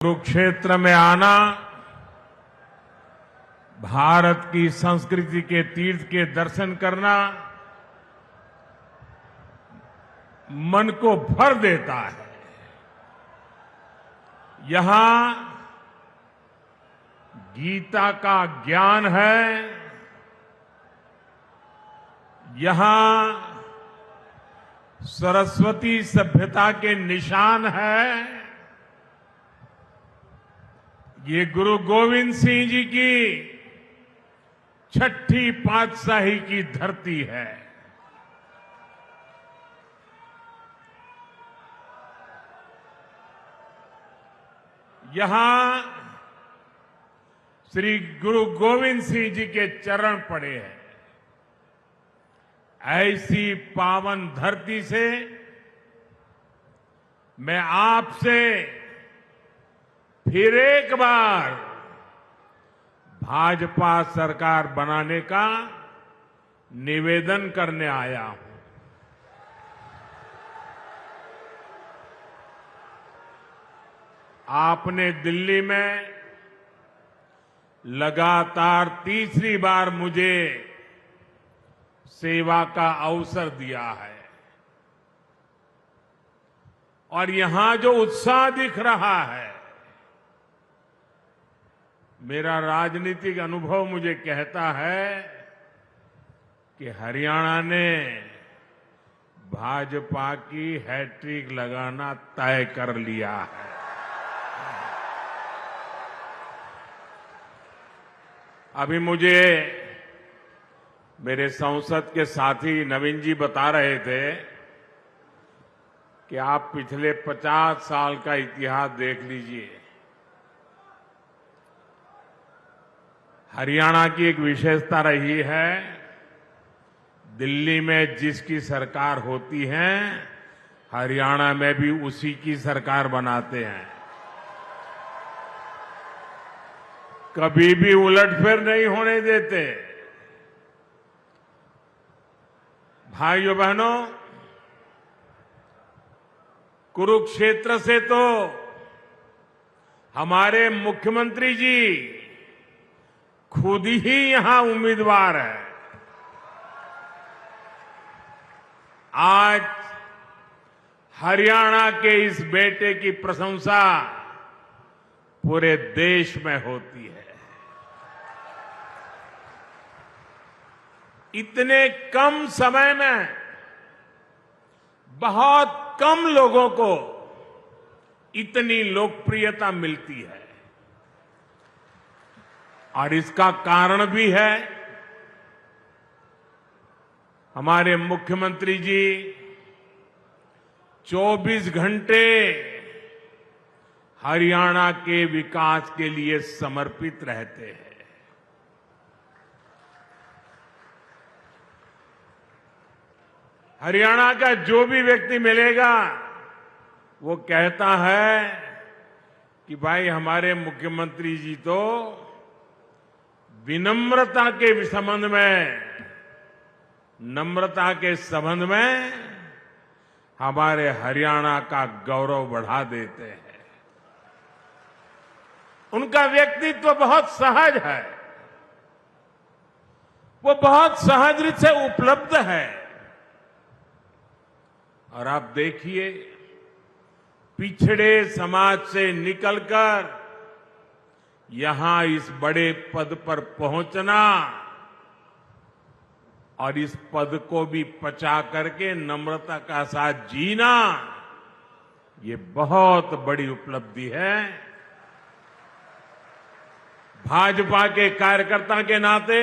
कुरुक्षेत्र में आना भारत की संस्कृति के तीर्थ के दर्शन करना मन को भर देता है। यहां गीता का ज्ञान है, यहां सरस्वती सभ्यता के निशान है। ये गुरु गोविंद सिंह जी की छठी पातशाही की धरती है। यहां श्री गुरु गोविंद सिंह जी के चरण पड़े हैं। ऐसी पावन धरती से मैं आपसे फिर एक बार भाजपा सरकार बनाने का निवेदन करने आया हूं। आपने दिल्ली में लगातार तीसरी बार मुझे सेवा का अवसर दिया है और यहां जो उत्साह दिख रहा है, मेरा राजनीतिक अनुभव मुझे कहता है कि हरियाणा ने भाजपा की हैट्रिक लगाना तय कर लिया है। अभी मुझे मेरे संसद के साथी नवीन जी बता रहे थे कि आप पिछले 50 साल का इतिहास देख लीजिए। हरियाणा की एक विशेषता रही है, दिल्ली में जिसकी सरकार होती है हरियाणा में भी उसी की सरकार बनाते हैं। कभी भी उलटफेर नहीं होने देते। भाइयों बहनों, कुरुक्षेत्र से तो हमारे मुख्यमंत्री जी खुद ही यहां उम्मीदवार है। आज हरियाणा के इस बेटे की प्रशंसा पूरे देश में होती है। इतने कम समय में बहुत कम लोगों को इतनी लोकप्रियता मिलती है और इसका कारण भी है हमारे मुख्यमंत्री जी 24 घंटे हरियाणा के विकास के लिए समर्पित रहते हैं। हरियाणा का जो भी व्यक्ति मिलेगा वो कहता है कि भाई हमारे मुख्यमंत्री जी तो विनम्रता के संबंध में, नम्रता के संबंध में हमारे हरियाणा का गौरव बढ़ा देते हैं। उनका व्यक्तित्व बहुत सहज है, वो बहुत सहज रूप से उपलब्ध है। और आप देखिए, पिछड़े समाज से निकलकर यहां इस बड़े पद पर पहुंचना और इस पद को भी पचा करके नम्रता का साथ जीना, ये बहुत बड़ी उपलब्धि है। भाजपा के कार्यकर्ता के नाते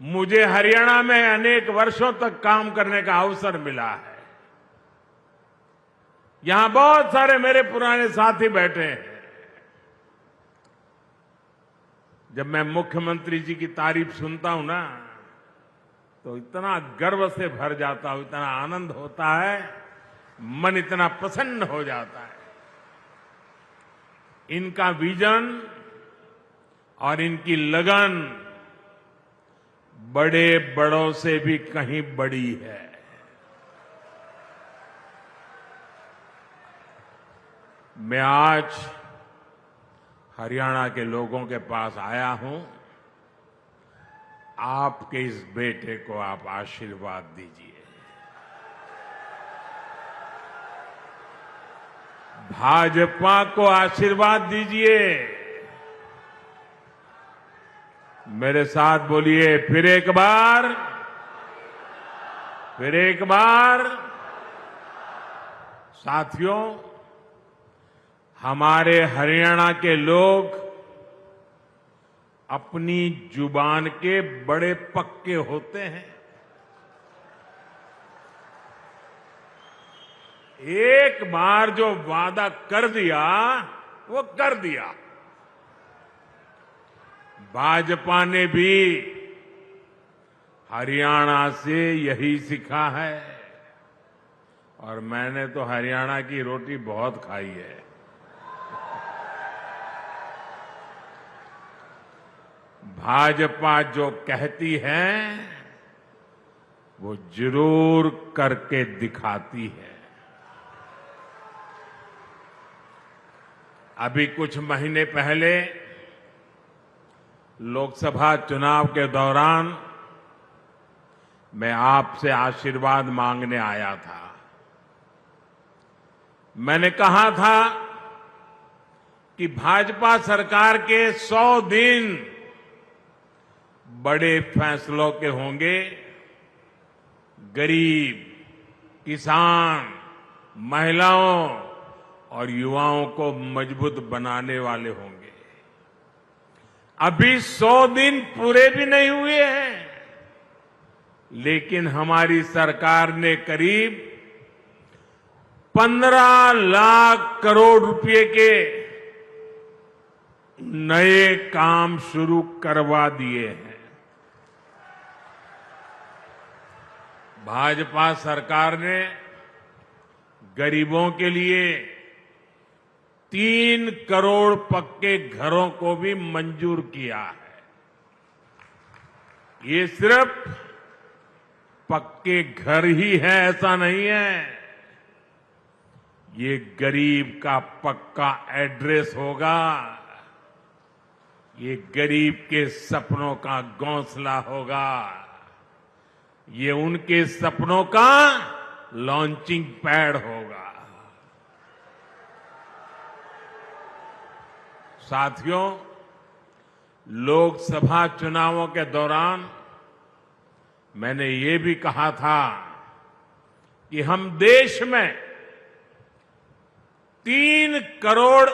मुझे हरियाणा में अनेक वर्षों तक काम करने का अवसर मिला है। यहां बहुत सारे मेरे पुराने साथी बैठे हैं। जब मैं मुख्यमंत्री जी की तारीफ सुनता हूं ना, तो इतना गर्व से भर जाता हूं, इतना आनंद होता है, मन इतना प्रसन्न हो जाता है। इनका विजन और इनकी लगन बड़े बड़ों से भी कहीं बड़ी है। मैं आज हरियाणा के लोगों के पास आया हूं। आपके इस बेटे को आप आशीर्वाद दीजिए। भाजपा को आशीर्वाद दीजिए। मेरे साथ बोलिए, फिर एक बार, फिर एक बार। साथियों, हमारे हरियाणा के लोग अपनी जुबान के बड़े पक्के होते हैं। एक बार जो वादा कर दिया वो कर दिया। भाजपा ने भी हरियाणा से यही सीखा है और मैंने तो हरियाणा की रोटी बहुत खाई है। भाजपा जो कहती है वो जरूर करके दिखाती है। अभी कुछ महीने पहले लोकसभा चुनाव के दौरान मैं आपसे आशीर्वाद मांगने आया था। मैंने कहा था कि भाजपा सरकार के 100 दिन बड़े फैसलों के होंगे। गरीब, किसान, महिलाओं और युवाओं को मजबूत बनाने वाले होंगे। अभी 100 दिन पूरे भी नहीं हुए हैं, लेकिन हमारी सरकार ने करीब 15 लाख करोड़ रुपए के नए काम शुरू करवा दिए हैं। भाजपा सरकार ने गरीबों के लिए 3 करोड़ पक्के घरों को भी मंजूर किया है। ये सिर्फ पक्के घर ही है ऐसा नहीं है, ये गरीब का पक्का एड्रेस होगा। ये गरीब के सपनों का घोंसला होगा। ये उनके सपनों का लॉन्चिंग पैड होगा। साथियों, लोकसभा चुनावों के दौरान मैंने ये भी कहा था कि हम देश में 3 करोड़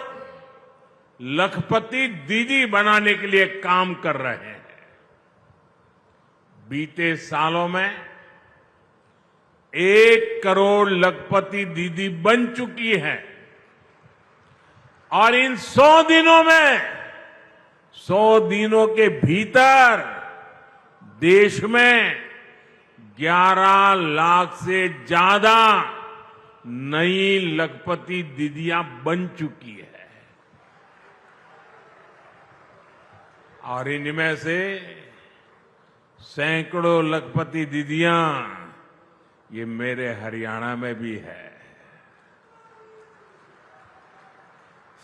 लखपति दीदी बनाने के लिए काम कर रहे हैं। बीते सालों में 1 करोड़ लखपति दीदी बन चुकी है और इन 100 दिनों में 100 दिनों के भीतर देश में 11 लाख से ज्यादा नई लखपति दीदियां बन चुकी है और इनमें से सैकड़ों लखपति दीदियां ये मेरे हरियाणा में भी है।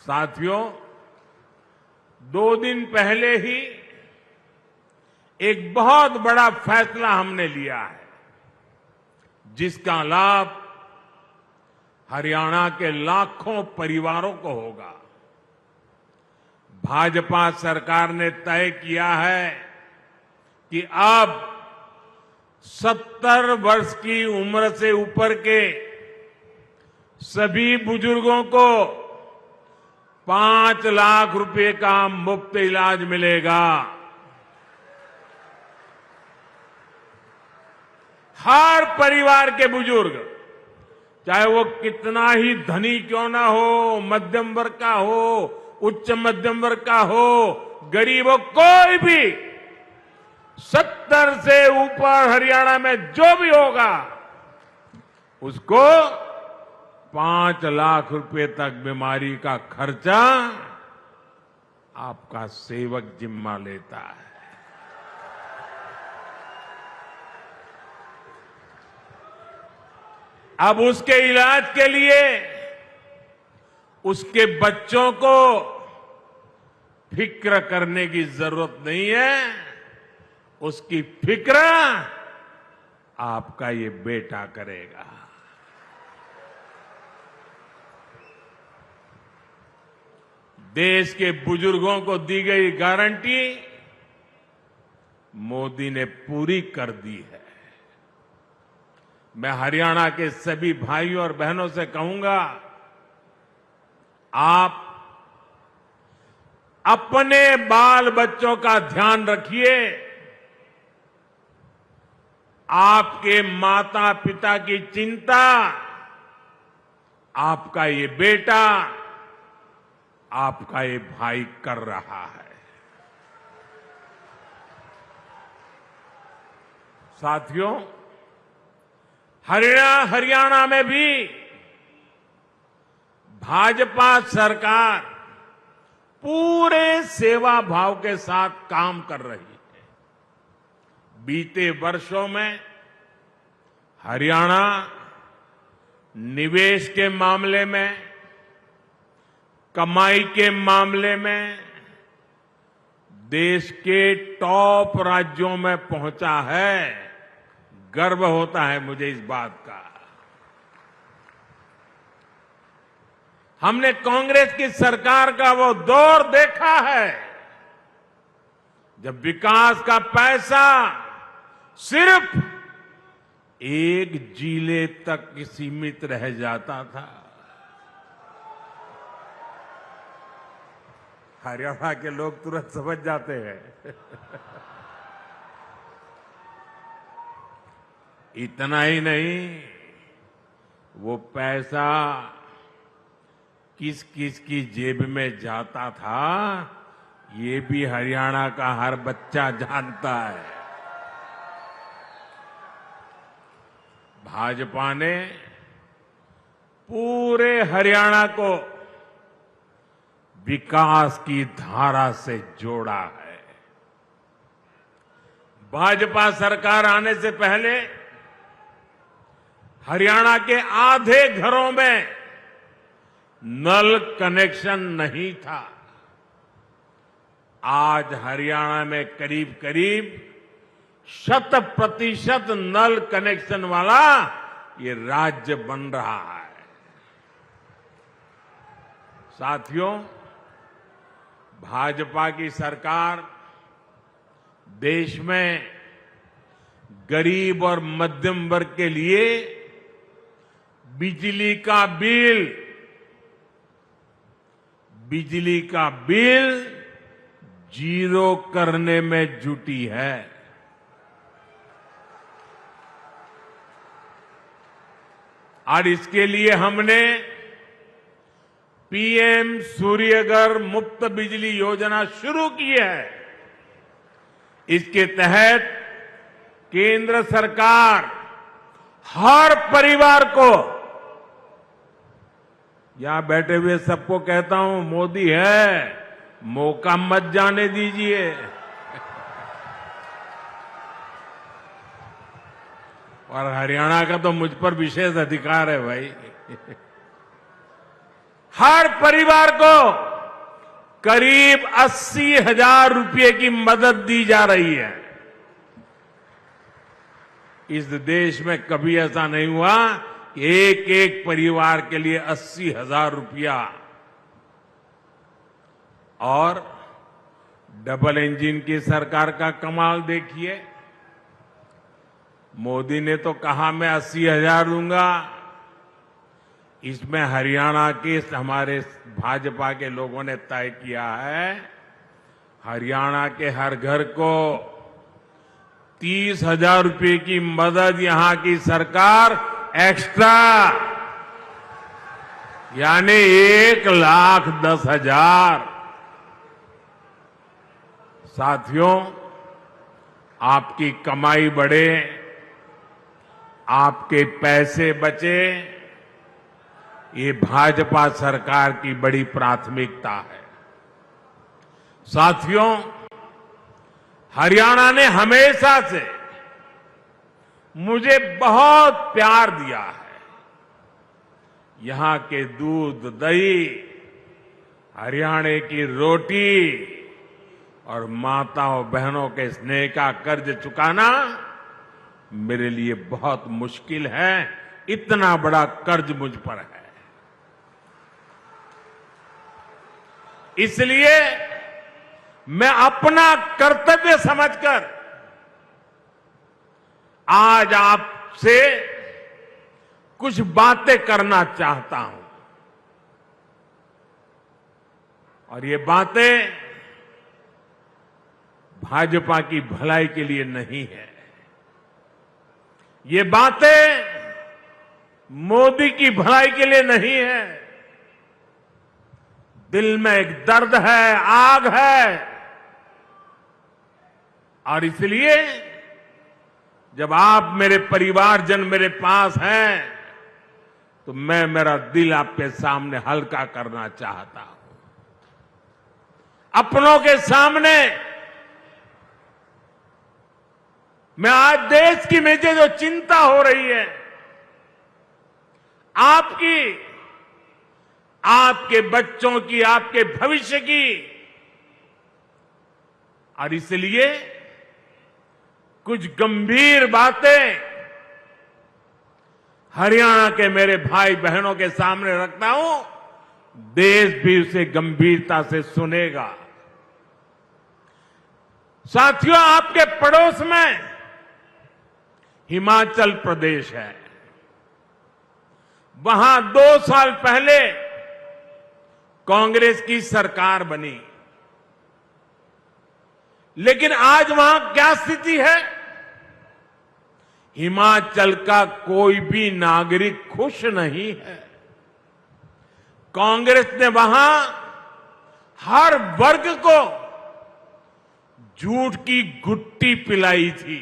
साथियों, 2 दिन पहले ही एक बहुत बड़ा फैसला हमने लिया है, जिसका लाभ हरियाणा के लाखों परिवारों को होगा। भाजपा सरकार ने तय किया है कि अब 70 वर्ष की उम्र से ऊपर के सभी बुजुर्गों को 5 लाख रुपए का मुफ्त इलाज मिलेगा। हर परिवार के बुजुर्ग, चाहे वो कितना ही धनी क्यों ना हो, मध्यम वर्ग का हो, उच्च मध्यम वर्ग का हो, गरीब हो, कोई भी 70 से ऊपर हरियाणा में जो भी होगा उसको 5 लाख रुपए तक बीमारी का खर्चा आपका सेवक जिम्मा लेता है। अब उसके इलाज के लिए उसके बच्चों को फिक्र करने की जरूरत नहीं है। उसकी फिक्र आपका ये बेटा करेगा। देश के बुजुर्गों को दी गई गारंटी मोदी ने पूरी कर दी है। मैं हरियाणा के सभी भाइयों और बहनों से कहूंगा, आप अपने बाल बच्चों का ध्यान रखिए। आपके माता पिता की चिंता आपका ये बेटा, आपका ये भाई कर रहा है। साथियों, हरियाणा में भी भाजपा सरकार पूरे सेवा भाव के साथ काम कर रही है। बीते वर्षों में हरियाणा निवेश के मामले में, कमाई के मामले में देश के टॉप राज्यों में पहुंचा है। गर्व होता है मुझे इस बात का। हमने कांग्रेस की सरकार का वो दौर देखा है जब विकास का पैसा सिर्फ एक जिले तक सीमित रह जाता था। हरियाणा के लोग तुरंत समझ जाते हैं। इतना ही नहीं, वो पैसा किस किस की जेब में जाता था, ये भी हरियाणा का हर बच्चा जानता है। भाजपा ने पूरे हरियाणा को विकास की धारा से जोड़ा है। भाजपा सरकार आने से पहले हरियाणा के आधे घरों में नल कनेक्शन नहीं था। आज हरियाणा में करीब करीब 100% नल कनेक्शन वाला ये राज्य बन रहा है। साथियों, भाजपा की सरकार देश में गरीब और मध्यम वर्ग के लिए बिजली का बिल जीरो करने में जुटी है। और इसके लिए हमने पीएम सूर्यघर मुफ्त बिजली योजना शुरू की है। इसके तहत केंद्र सरकार हर परिवार को, यहां बैठे हुए सबको कहता हूं, मोदी है, मौका मत जाने दीजिए। और हरियाणा का तो मुझ पर विशेष अधिकार है भाई। हर परिवार को करीब 80,000 रुपए की मदद दी जा रही है। इस देश में कभी ऐसा नहीं हुआ कि एक एक परिवार के लिए 80,000 रुपया। और डबल इंजन की सरकार का कमाल देखिए। मोदी ने तो कहा मैं 80,000 दूंगा, इसमें हरियाणा के हमारे भाजपा के लोगों ने तय किया है हरियाणा के हर घर को 30,000 रुपए की मदद यहां की सरकार एक्स्ट्रा, यानी 1,10,000। साथियों, आपकी कमाई बढ़े, आपके पैसे बचे, ये भाजपा सरकार की बड़ी प्राथमिकता है। साथियों, हरियाणा ने हमेशा से मुझे बहुत प्यार दिया है। यहां के दूध, दही हरियाणे की रोटी और माताओं बहनों के स्नेह का कर्ज चुकाना मेरे लिए बहुत मुश्किल है। इतना बड़ा कर्ज मुझ पर है। इसलिए मैं अपना कर्तव्य समझकर आज आपसे कुछ बातें करना चाहता हूं। और ये बातें भाजपा की भलाई के लिए नहीं है। ये बातें मोदी की भलाई के लिए नहीं है। दिल में एक दर्द है, आग है। और इसलिए जब आप मेरे परिवारजन मेरे पास हैं तो मैं मेरा दिल आपके सामने हल्का करना चाहता हूं। अपनों के सामने मैं आज देश की मुझे जो चिंता हो रही है, आपकी, आपके बच्चों की, आपके भविष्य की, और इसलिए कुछ गंभीर बातें हरियाणा के मेरे भाई बहनों के सामने रखता हूं। देश भी उसे गंभीरता से सुनेगा। साथियों, आपके पड़ोस में हिमाचल प्रदेश है। वहां 2 साल पहले कांग्रेस की सरकार बनी, लेकिन आज वहां क्या स्थिति है? हिमाचल का कोई भी नागरिक खुश नहीं है। कांग्रेस ने वहां हर वर्ग को झूठ की घुट्टी पिलाई थी,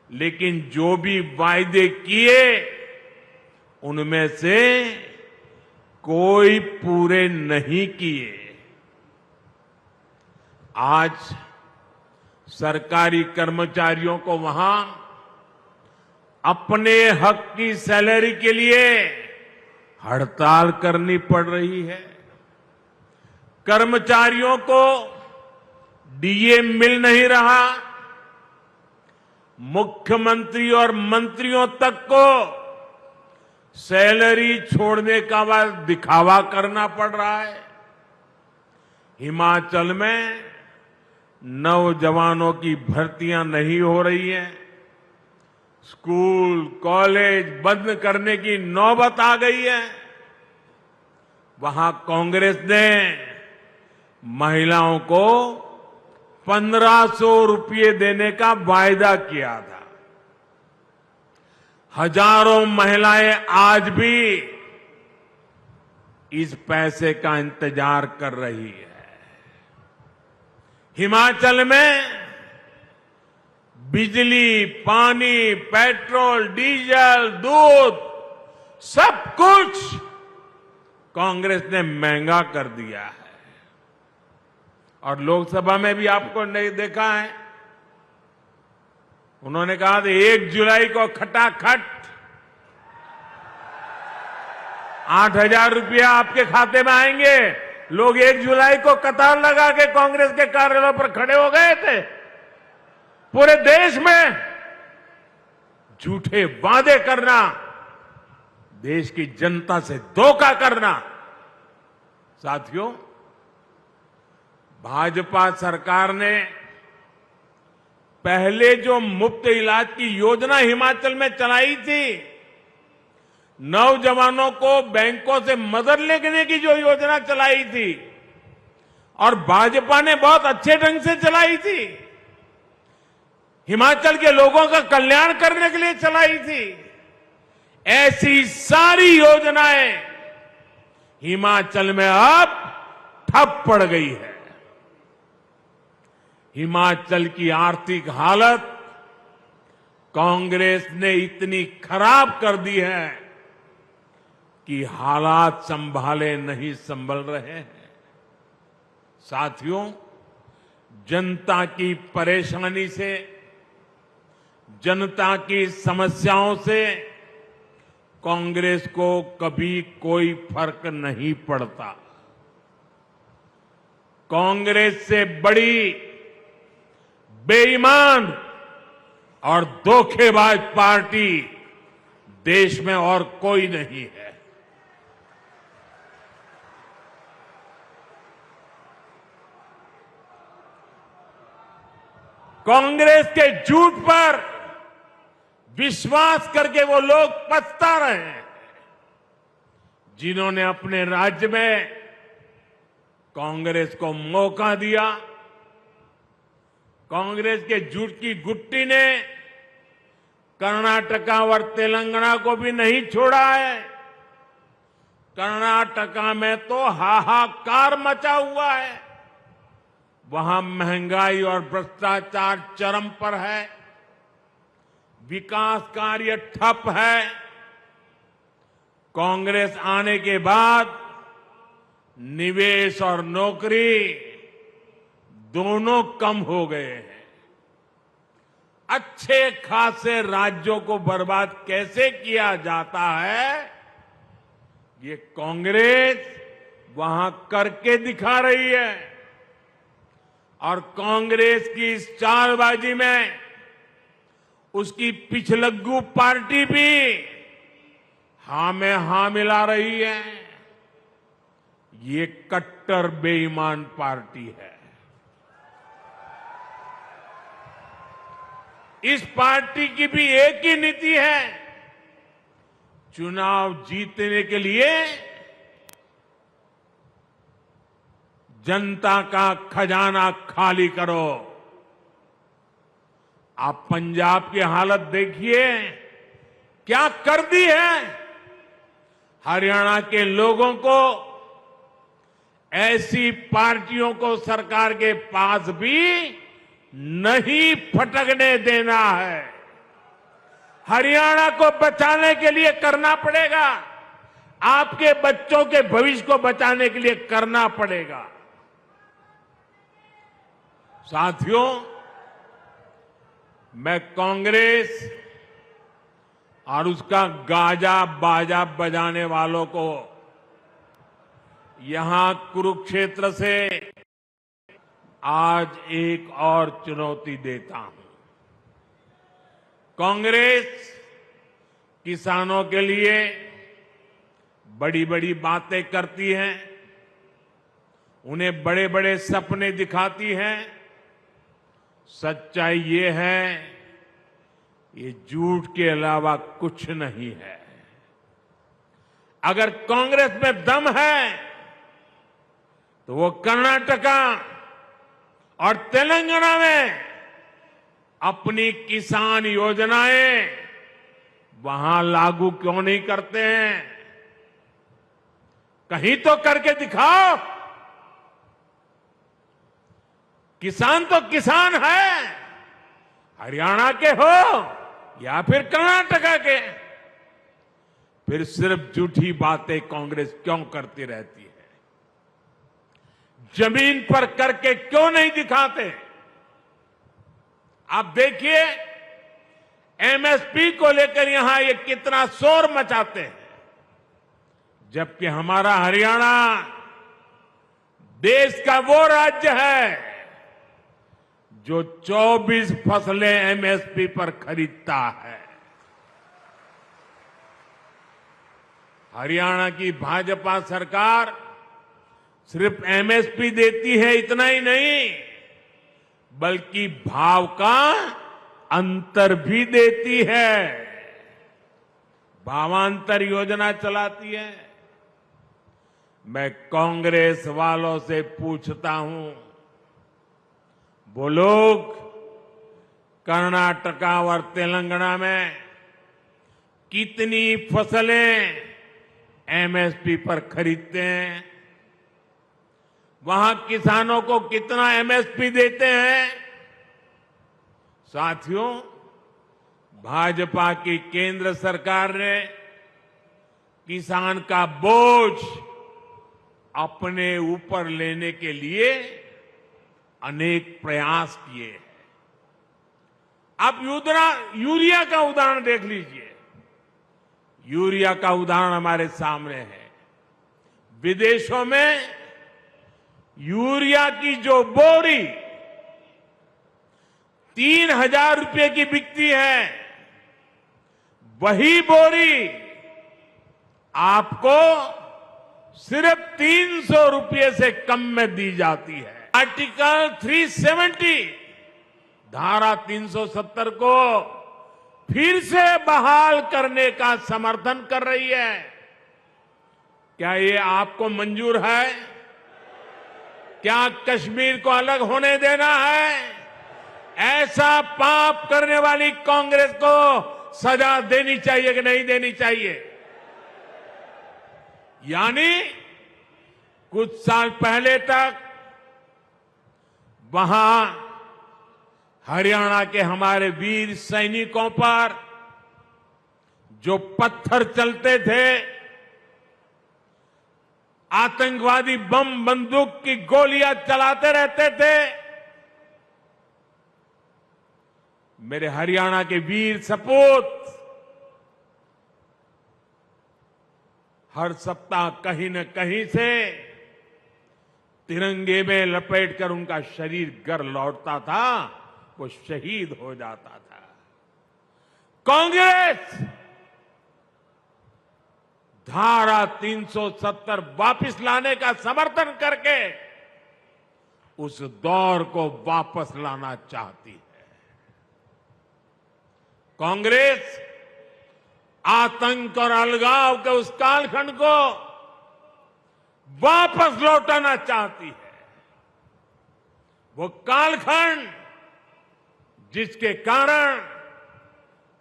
लेकिन जो भी वायदे किए उनमें से कोई पूरे नहीं किए। आज सरकारी कर्मचारियों को वहां अपने हक की सैलरी के लिए हड़ताल करनी पड़ रही है। कर्मचारियों को डीए मिल नहीं रहा। मुख्यमंत्री और मंत्रियों तक को सैलरी छोड़ने का बाद दिखावा करना पड़ रहा है। हिमाचल में नौजवानों की भर्तियां नहीं हो रही हैं। स्कूल, कॉलेज बंद करने की नौबत आ गई है। वहां कांग्रेस ने महिलाओं को 1500 रुपये देने का वायदा किया था। हजारों महिलाएं आज भी इस पैसे का इंतजार कर रही है। हिमाचल में बिजली, पानी, पेट्रोल, डीजल, दूध सब कुछ कांग्रेस ने महंगा कर दिया है। और लोकसभा में भी आपको नहीं देखा है, उन्होंने कहा था 1 जुलाई को खटाखट 8,000 रुपया आपके खाते में आएंगे। लोग 1 जुलाई को कतार लगा के कांग्रेस के कार्यालयों पर खड़े हो गए थे। पूरे देश में झूठे वादे करना, देश की जनता से धोखा करना। साथियों, भाजपा सरकार ने पहले जो मुफ्त इलाज की योजना हिमाचल में चलाई थी, नौजवानों को बैंकों से मदद लेने की जो योजना चलाई थी, और भाजपा ने बहुत अच्छे ढंग से चलाई थी, हिमाचल के लोगों का कल्याण करने के लिए चलाई थी, ऐसी सारी योजनाएं हिमाचल में अब ठप पड़ गई है। हिमाचल की आर्थिक हालत कांग्रेस ने इतनी खराब कर दी है कि हालात संभाले नहीं संभल रहे हैं। साथियों, जनता की परेशानी से, जनता की समस्याओं से कांग्रेस को कभी कोई फर्क नहीं पड़ता। कांग्रेस से बड़ी बेईमान और धोखेबाज पार्टी देश में और कोई नहीं है। कांग्रेस के झूठ पर विश्वास करके वो लोग पछता रहे हैं जिन्होंने अपने राज्य में कांग्रेस को मौका दिया। कांग्रेस के झूठ की गुट्टी ने कर्नाटका और तेलंगाना को भी नहीं छोड़ा है। कर्नाटका में तो हाहाकार मचा हुआ है। वहां महंगाई और भ्रष्टाचार चरम पर है, विकास कार्य ठप है। कांग्रेस आने के बाद निवेश और नौकरी दोनों कम हो गए हैं। अच्छे खासे राज्यों को बर्बाद कैसे किया जाता है, ये कांग्रेस वहां करके दिखा रही है। और कांग्रेस की इस चालबाजी में उसकी पिछलग्गू पार्टी भी हां में हां मिला रही है। ये कट्टर बेईमान पार्टी है। इस पार्टी की भी एक ही नीति है, चुनाव जीतने के लिए जनता का खजाना खाली करो। आप पंजाब की हालत देखिए, क्या कर दी है। हरियाणा के लोगों को ऐसी पार्टियों को सरकार के पास भी नहीं फटकने देना है। हरियाणा को बचाने के लिए करना पड़ेगा, आपके बच्चों के भविष्य को बचाने के लिए करना पड़ेगा। साथियों, मैं कांग्रेस और उसका गाजा बाजा बजाने वालों को यहां कुरुक्षेत्र से आज एक और चुनौती देता हूं। कांग्रेस किसानों के लिए बड़ी बड़ी बातें करती है, उन्हें बड़े बड़े सपने दिखाती है। सच्चाई ये है, ये झूठ के अलावा कुछ नहीं है। अगर कांग्रेस में दम है तो वो कर्नाटका और तेलंगाना में अपनी किसान योजनाएं वहां लागू क्यों नहीं करते हैं? कहीं तो करके दिखाओ। किसान तो किसान है, हरियाणा के हो या फिर कर्नाटका के। फिर सिर्फ झूठी बातें कांग्रेस क्यों करती रहती है? जमीन पर करके क्यों नहीं दिखाते? आप देखिए, एमएसपी को लेकर यहां ये कितना शोर मचाते हैं, जबकि हमारा हरियाणा देश का वो राज्य है जो 24 फसलें एमएसपी पर खरीदता है। हरियाणा की भाजपा सरकार सिर्फ एमएसपी देती है, इतना ही नहीं, बल्कि भाव का अंतर भी देती है। भावांतर योजना चलाती है। मैं कांग्रेस वालों से पूछता हूं, वो लोग कर्नाटका और तेलंगाना में कितनी फसलें एमएसपी पर खरीदते हैं? वहां किसानों को कितना एमएसपी देते हैं? साथियों, भाजपा की केंद्र सरकार ने किसान का बोझ अपने ऊपर लेने के लिए अनेक प्रयास किए हैं। आप यूरिया का उदाहरण देख लीजिए। यूरिया का उदाहरण हमारे सामने है। विदेशों में यूरिया की जो बोरी 3,000 रुपए की बिकती है, वही बोरी आपको सिर्फ 300 रुपए से कम में दी जाती है। आर्टिकल 370 धारा 370 को फिर से बहाल करने का समर्थन कर रही है। क्या ये आपको मंजूर है? क्या कश्मीर को अलग होने देना है? ऐसा पाप करने वाली कांग्रेस को सजा देनी चाहिए कि नहीं देनी चाहिए? यानी कुछ साल पहले तक वहां हरियाणा के हमारे वीर सैनिकों पर जो पत्थर चलते थे, आतंकवादी बम बंदूक की गोलियां चलाते रहते थे, मेरे हरियाणा के वीर सपूत हर सप्ताह कहीं न कहीं से तिरंगे में लपेटकर उनका शरीर घर लौटता था, वो शहीद हो जाता था। कांग्रेस धारा 370 वापस लाने का समर्थन करके उस दौर को वापस लाना चाहती है। कांग्रेस आतंक और अलगाव के उस कालखंड को वापस लौटाना चाहती है। वो कालखंड जिसके कारण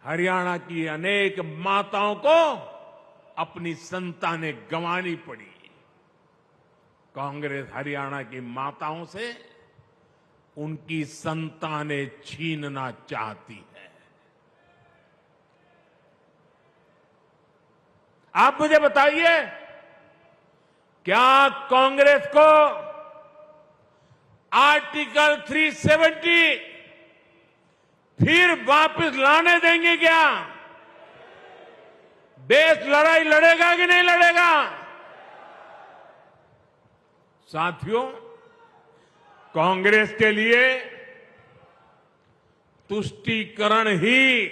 हरियाणा की अनेक माताओं को अपनी संतानें गंवानी पड़ी। कांग्रेस हरियाणा की माताओं से उनकी संतानें छीनना चाहती है। आप मुझे बताइए, क्या कांग्रेस को आर्टिकल 370 फिर वापस लाने देंगे क्या? देश लड़ाई लड़ेगा कि नहीं लड़ेगा? साथियों, कांग्रेस के लिए तुष्टीकरण ही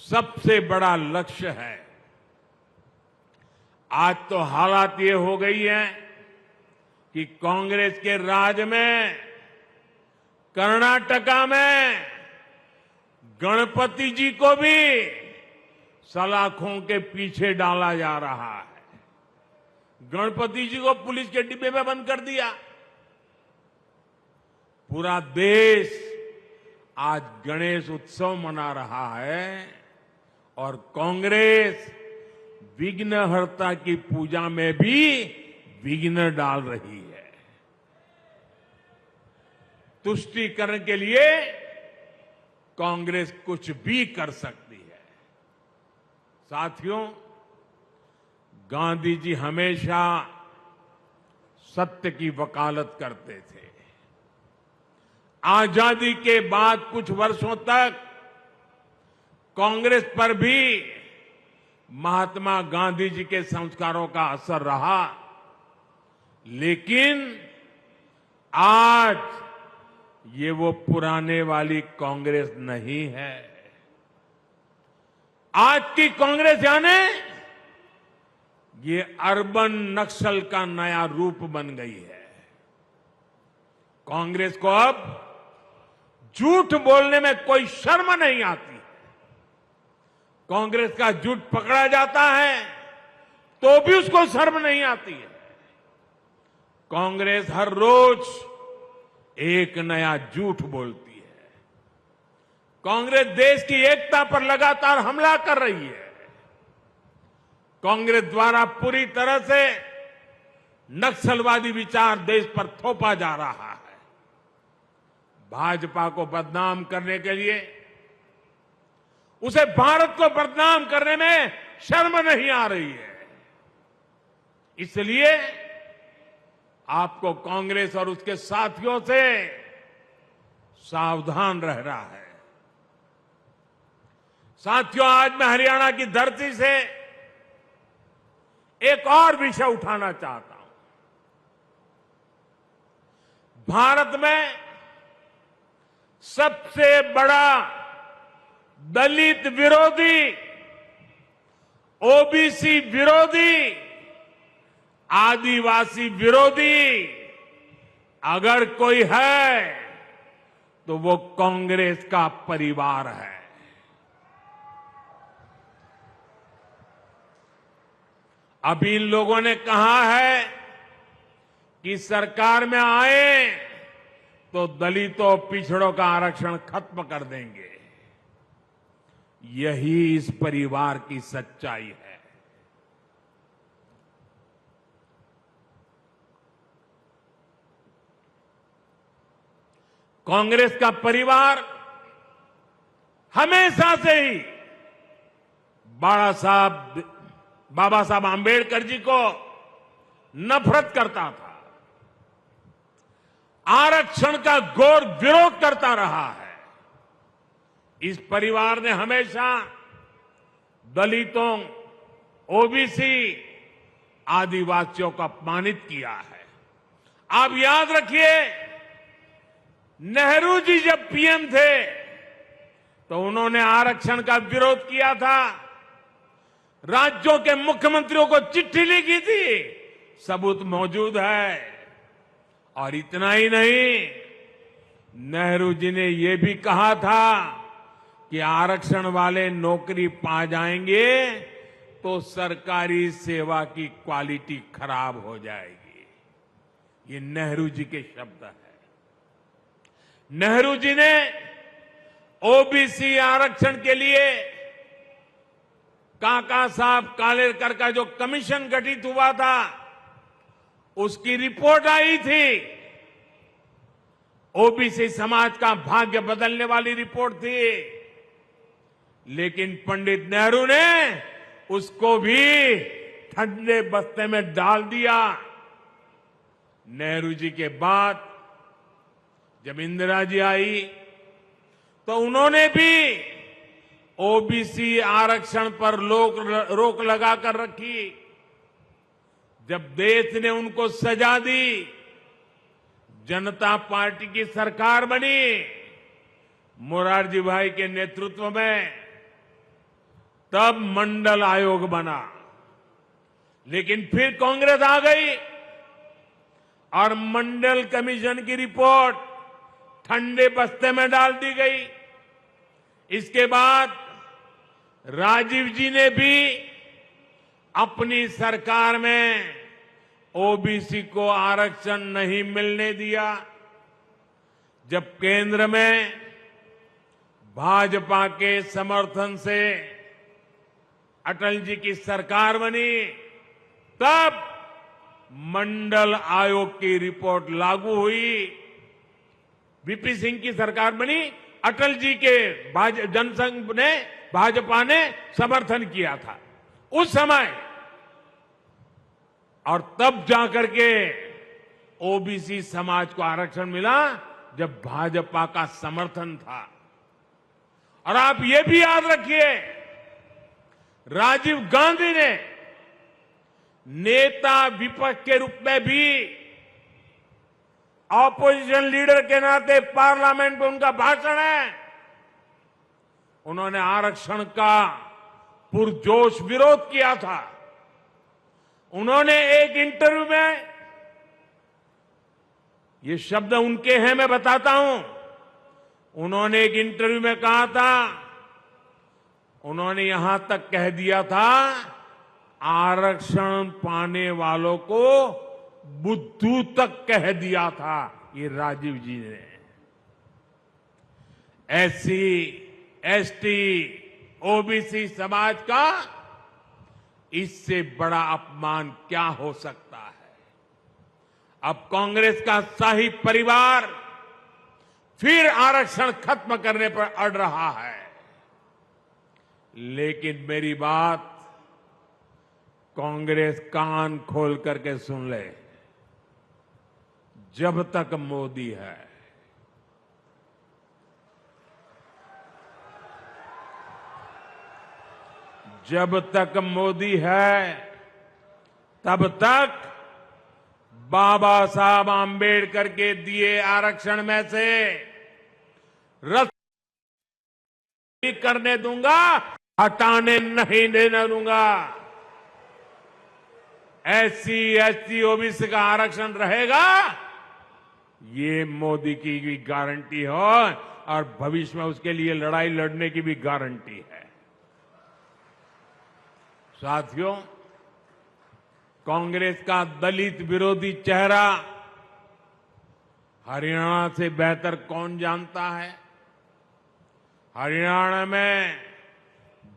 सबसे बड़ा लक्ष्य है। आज तो हालात ये हो गई है कि कांग्रेस के राज में कर्नाटका में गणपति जी को भी सलाखों के पीछे डाला जा रहा है। गणपति जी को पुलिस के डिब्बे में बंद कर दिया। पूरा देश आज गणेश उत्सव मना रहा है और कांग्रेस विघ्नहर्ता की पूजा में भी विघ्न डाल रही है। तुष्टीकरण के लिए कांग्रेस कुछ भी कर सकती है। साथियों, गांधी जी हमेशा सत्य की वकालत करते थे। आजादी के बाद कुछ वर्षों तक कांग्रेस पर भी महात्मा गांधी जी के संस्कारों का असर रहा, लेकिन आज ये वो पुराने वाली कांग्रेस नहीं है। आज की कांग्रेस यानी ये अर्बन नक्सल का नया रूप बन गई है। कांग्रेस को अब झूठ बोलने में कोई शर्म नहीं आती। कांग्रेस का झूठ पकड़ा जाता है तो भी उसको शर्म नहीं आती है। कांग्रेस हर रोज एक नया झूठ बोलती है। कांग्रेस देश की एकता पर लगातार हमला कर रही है। कांग्रेस द्वारा पूरी तरह से नक्सलवादी विचार देश पर थोपा जा रहा है। भाजपा को बदनाम करने के लिए, उसे भारत को बदनाम करने में शर्म नहीं आ रही है। इसलिए आपको कांग्रेस और उसके साथियों से सावधान रहना है। साथियों, आज मैं हरियाणा की धरती से एक और विषय उठाना चाहता हूं। भारत में सबसे बड़ा दलित विरोधी, ओबीसी विरोधी, आदिवासी विरोधी अगर कोई है तो वो कांग्रेस का परिवार है। अभी इन लोगों ने कहा है कि सरकार में आए तो दलितों पिछड़ों का आरक्षण खत्म कर देंगे। यही इस परिवार की सच्चाई है। कांग्रेस का परिवार हमेशा से ही बाबा साहब आंबेडकर जी को नफरत करता था, आरक्षण का घोर विरोध करता रहा है। इस परिवार ने हमेशा दलितों, ओबीसी, आदिवासियों को अपमानित किया है। आप याद रखिए, नेहरू जी जब पीएम थे तो उन्होंने आरक्षण का विरोध किया था, राज्यों के मुख्यमंत्रियों को चिट्ठी लिखी थी, सबूत मौजूद है। और इतना ही नहीं, नेहरू जी ने यह भी कहा था कि आरक्षण वाले नौकरी पा जाएंगे तो सरकारी सेवा की क्वालिटी खराब हो जाएगी। ये नेहरू जी के शब्द हैं। नेहरू जी ने ओबीसी आरक्षण के लिए काका साहब कालेलकर का जो कमीशन गठित हुआ था, उसकी रिपोर्ट आई थी। ओबीसी समाज का भाग्य बदलने वाली रिपोर्ट थी, लेकिन पंडित नेहरू ने उसको भी ठंडे बस्ते में डाल दिया। नेहरू जी के बाद जब इंदिरा जी आई तो उन्होंने भी ओबीसी आरक्षण पर रोक लगाकर रखी। जब देश ने उनको सजा दी, जनता पार्टी की सरकार बनी मोरारजी भाई के नेतृत्व में, तब मंडल आयोग बना। लेकिन फिर कांग्रेस आ गई और मंडल कमीशन की रिपोर्ट ठंडे बस्ते में डाल दी गई। इसके बाद राजीव जी ने भी अपनी सरकार में ओबीसी को आरक्षण नहीं मिलने दिया। जब केंद्र में भाजपा के समर्थन से अटल जी की सरकार बनी, तब मंडल आयोग की रिपोर्ट लागू हुई। वीपी सिंह की सरकार बनी, अटल जी के जनसंघ ने, भाजपा ने समर्थन किया था उस समय, और तब जाकर के ओबीसी समाज को आरक्षण मिला जब भाजपा का समर्थन था। और आप ये भी याद रखिए, राजीव गांधी ने नेता विपक्ष के रूप में भी, ऑपोजिशन लीडर के नाते पार्लियामेंट में उनका भाषण है, उन्होंने आरक्षण का पुरजोश विरोध किया था। उन्होंने एक इंटरव्यू में, ये शब्द उनके हैं, मैं बताता हूं, उन्होंने एक इंटरव्यू में कहा था, उन्होंने यहां तक कह दिया था, आरक्षण पाने वालों को बुद्धू तक कह दिया था। ये राजीव जी ने। एससी, एसटी, ओबीसी समाज का इससे बड़ा अपमान क्या हो सकता है। अब कांग्रेस का शाही परिवार फिर आरक्षण खत्म करने पर अड़ रहा है। लेकिन मेरी बात कांग्रेस कान खोल करके सुन ले, जब तक मोदी है, जब तक मोदी है, तब तक बाबा साहब आम्बेडकर के दिए आरक्षण में से रद्द करने दूंगा, हटाने नहीं देने दूंगा। एससी, एसटी, ओबीसी का आरक्षण रहेगा, ये मोदी की भी गारंटी हो और भविष्य में उसके लिए लड़ाई लड़ने की भी गारंटी है। साथियों, कांग्रेस का दलित विरोधी चेहरा हरियाणा से बेहतर कौन जानता है। हरियाणा में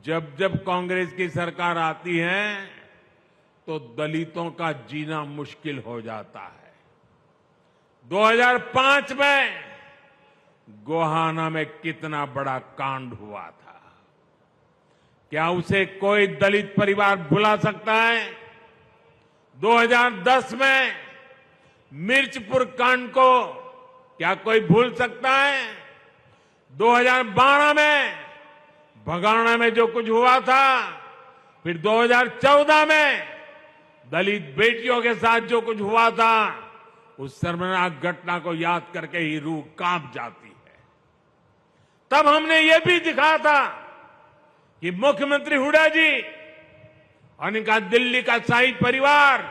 जब जब कांग्रेस की सरकार आती है तो दलितों का जीना मुश्किल हो जाता है। 2005 में गोहाना में कितना बड़ा कांड हुआ था, क्या उसे कोई दलित परिवार भुला सकता है? 2010 में मिर्चपुर कांड को क्या कोई भूल सकता है? 2012 में भगाना में जो कुछ हुआ था, फिर 2014 में दलित बेटियों के साथ जो कुछ हुआ था, उस शर्मनाक घटना को याद करके ही रूह कांप जाती है। तब हमने ये भी दिखा था कि मुख्यमंत्री हुड्डा जी और इनका दिल्ली का शाही परिवार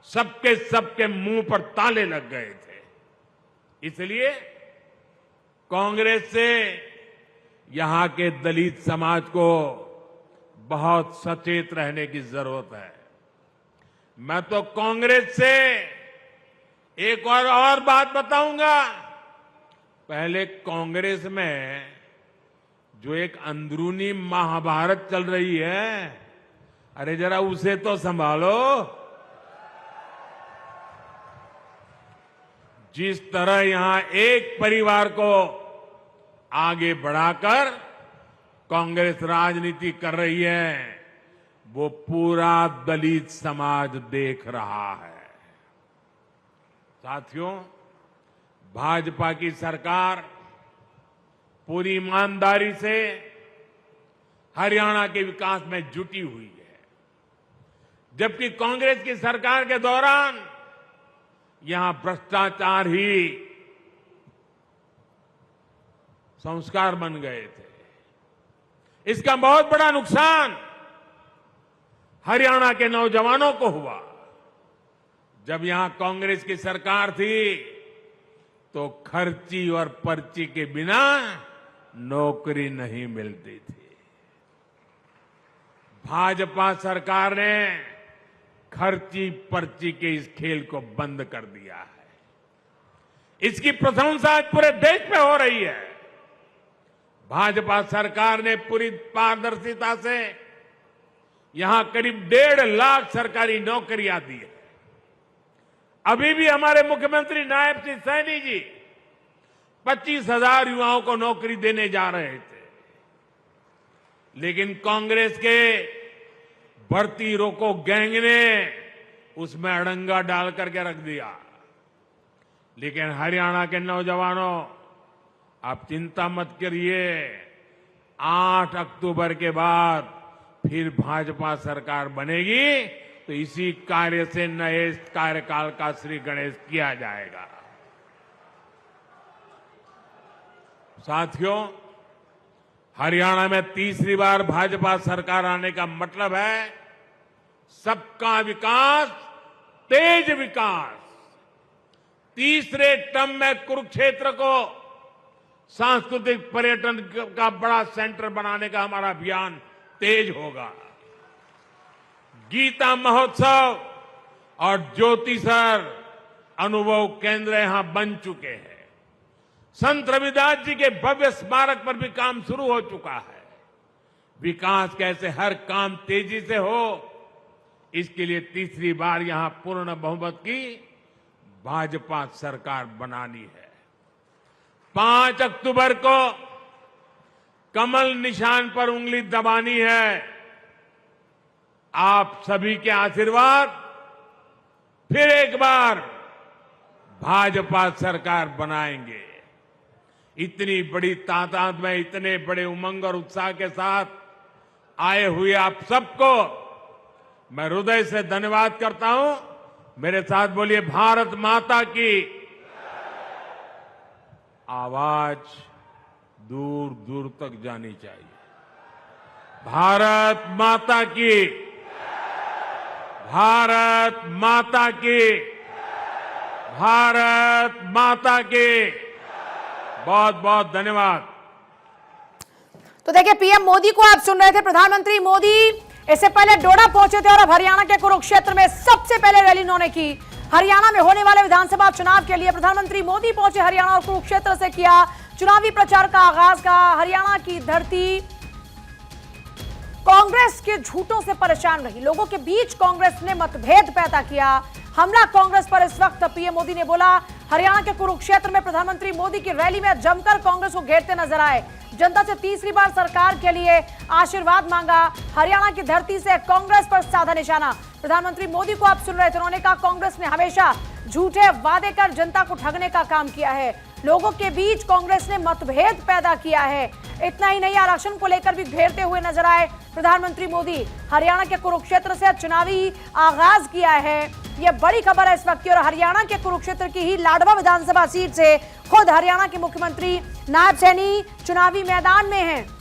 सबके मुंह पर ताले लग गए थे। इसलिए कांग्रेस से यहां के दलित समाज को बहुत सचेत रहने की जरूरत है। मैं तो कांग्रेस से एक और बात बताऊंगा। पहले कांग्रेस में जो एक अंदरूनी महाभारत चल रही है, अरे जरा उसे तो संभालो। जिस तरह यहां एक परिवार को आगे बढ़ाकर कांग्रेस राजनीति कर रही है, वो पूरा दलित समाज देख रहा है। साथियों, भाजपा की सरकार पूरी ईमानदारी से हरियाणा के विकास में जुटी हुई है, जबकि कांग्रेस की सरकार के दौरान यहां भ्रष्टाचार ही संस्कार बन गए थे। इसका बहुत बड़ा नुकसान हरियाणा के नौजवानों को हुआ। जब यहां कांग्रेस की सरकार थी तो खर्ची और पर्ची के बिना नौकरी नहीं मिलती थी। भाजपा सरकार ने खर्ची पर्ची के इस खेल को बंद कर दिया है। इसकी प्रशंसा आज पूरे देश में हो रही है। भाजपा सरकार ने पूरी पारदर्शिता से यहां करीब 1.5 लाख सरकारी नौकरियां दी है। अभी भी हमारे मुख्यमंत्री नायब सिंह सैनी जी 25,000 युवाओं को नौकरी देने जा रहे थे, लेकिन कांग्रेस के भर्ती रोको गैंग ने उसमें अड़ंगा डाल करके रख दिया। लेकिन हरियाणा के नौजवानों, आप चिंता मत करिए, 8 अक्टूबर के बाद फिर भाजपा सरकार बनेगी तो इसी कार्य से नए कार्यकाल का श्री गणेश किया जाएगा। साथियों, हरियाणा में तीसरी बार भाजपा सरकार आने का मतलब है सबका विकास, तेज विकास। तीसरे टर्म में कुरुक्षेत्र को सांस्कृतिक पर्यटन का बड़ा सेंटर बनाने का हमारा अभियान तेज होगा। गीता महोत्सव और ज्योतिसर अनुभव केंद्र यहां बन चुके हैं। संत रविदास जी के भव्य स्मारक पर भी काम शुरू हो चुका है। विकास कैसे हर काम तेजी से हो, इसके लिए तीसरी बार यहां पूर्ण बहुमत की भाजपा सरकार बनानी है। 5 अक्टूबर को कमल निशान पर उंगली दबानी है। आप सभी के आशीर्वाद फिर एक बार भाजपा सरकार बनाएंगे। इतनी बड़ी तादाद में, इतने बड़े उमंग और उत्साह के साथ आए हुए आप सबको मैं हृदय से धन्यवाद करता हूं। मेरे साथ बोलिए, भारत माता की आवाज दूर दूर तक जानी चाहिए। भारत माता की, भारत माता की, भारत माता की। बहुत बहुत धन्यवाद। तो देखिए, पीएम मोदी को आप सुन रहे थे। प्रधानमंत्री मोदी इससे पहले डोडा पहुंचे थे और अब हरियाणा के कुरुक्षेत्र में सबसे पहले रैली उन्होंने की। हरियाणा में होने वाले विधानसभा चुनाव के लिए प्रधानमंत्री मोदी पहुंचे हरियाणा और कुरुक्षेत्र से किया चुनावी प्रचार का आगाज। का हरियाणा की धरती कांग्रेस के झूठों से परेशान रही, लोगों के बीच कांग्रेस ने मतभेद पैदा किया। हमला कांग्रेस पर इस वक्त पीएम मोदी ने बोला। हरियाणा के कुरुक्षेत्र में प्रधानमंत्री मोदी की रैली में जमकर कांग्रेस को घेरते नजर आए। जनता से तीसरी बार सरकार के लिए आशीर्वाद मांगा। हरियाणा की धरती से कांग्रेस पर साधा निशाना। प्रधानमंत्री मोदी को आप सुन रहे थे, उन्होंने कहा कांग्रेस ने हमेशा झूठे वादे कर जनता को ठगने का काम किया है। लोगों के बीच कांग्रेस ने मतभेद पैदा किया है। इतना ही नहीं, आरक्षण को लेकर भी घेरते हुए नजर आए प्रधानमंत्री मोदी। हरियाणा के कुरुक्षेत्र से चुनावी आगाज किया है, यह बड़ी खबर है इस वक्त की। और हरियाणा के कुरुक्षेत्र की ही लाडवा विधानसभा सीट से खुद हरियाणा के मुख्यमंत्री नायब सैनी चुनावी मैदान में हैं।